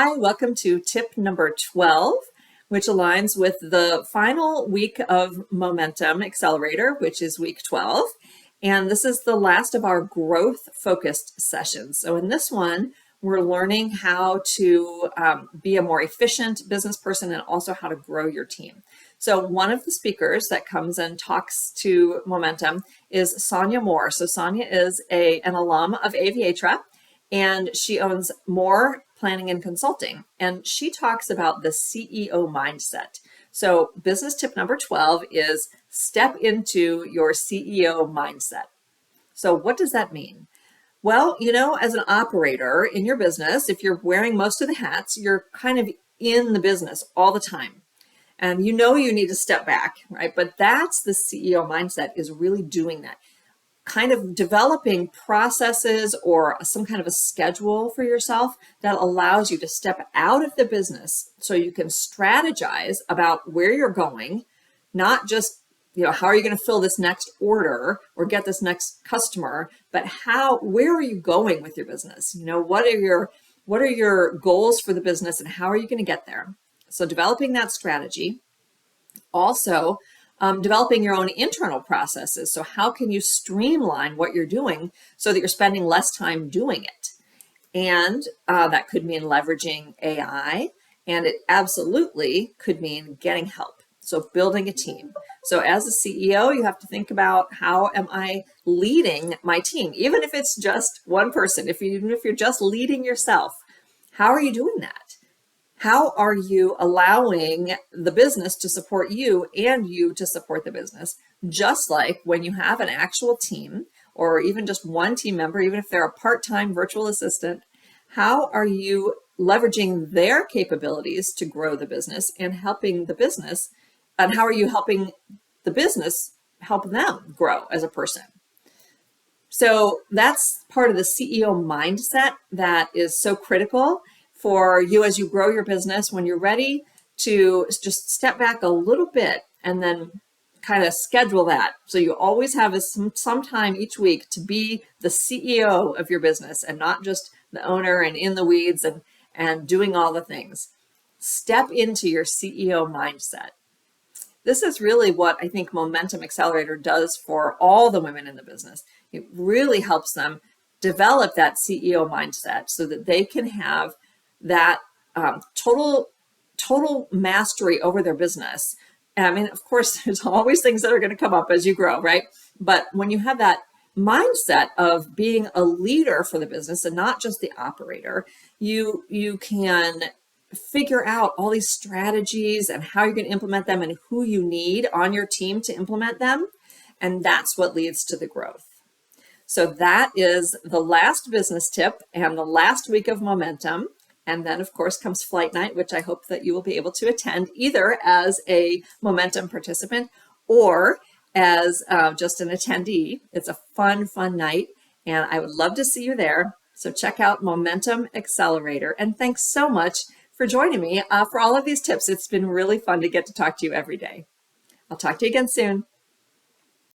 Hi, welcome to tip number 12, which aligns with the final week of Momentum Accelerator, which is week 12. And this is the last of our growth-focused sessions. So in this one, we're learning how to be a more efficient business person and also how to grow your team. So one of the speakers that comes and talks to Momentum is Sonia Moore. So Sonia is an alum of Aviatra, and she owns Moore Planning and Consulting. And she talks about the CEO mindset. So business tip number 12 is step into your CEO mindset. So what does that mean? Well, as an operator in your business, if you're wearing most of the hats, you're kind of in the business all the time. And you need to step back, right? But that's the CEO mindset, is really doing that. Kind of developing processes or some kind of a schedule for yourself that allows you to step out of the business so you can strategize about where you're going, not just how are you going to fill this next order or get this next customer, but where are you going with your business? What are your goals for the business and how are you going to get there? So developing that strategy. Also, developing your own internal processes. So how can you streamline what you're doing so that you're spending less time doing it? And that could mean leveraging AI, and it absolutely could mean getting help. So building a team. So as a CEO, you have to think about, how am I leading my team? Even if it's just one person, even if you're just leading yourself, how are you doing that? How are you allowing the business to support you and you to support the business? Just like when you have an actual team or even just one team member, even if they're a part-time virtual assistant, how are you leveraging their capabilities to grow the business and helping the business? And how are you helping the business help them grow as a person? So that's part of the CEO mindset that is so critical for you as you grow your business, when you're ready to just step back a little bit and then kind of schedule that. So you always have some time each week to be the CEO of your business and not just the owner and in the weeds and doing all the things. Step into your CEO mindset. This is really what I think Momentum Accelerator does for all the women in the business. It really helps them develop that CEO mindset so that they can have that total mastery over their business. And I mean, of course, there's always things that are going to come up as you grow, right? But when you have that mindset of being a leader for the business and not just the operator, you can figure out all these strategies and how you're going to implement them and who you need on your team to implement them. And that's what leads to the growth. So that is the last business tip and the last week of Momentum. And then, of course, comes Flight Night, which I hope that you will be able to attend either as a Momentum participant or as just an attendee. It's a fun night, and I would love to see you there. So check out Momentum Accelerator. And thanks so much for joining me for all of these tips. It's been really fun to get to talk to you every day. I'll talk to you again soon.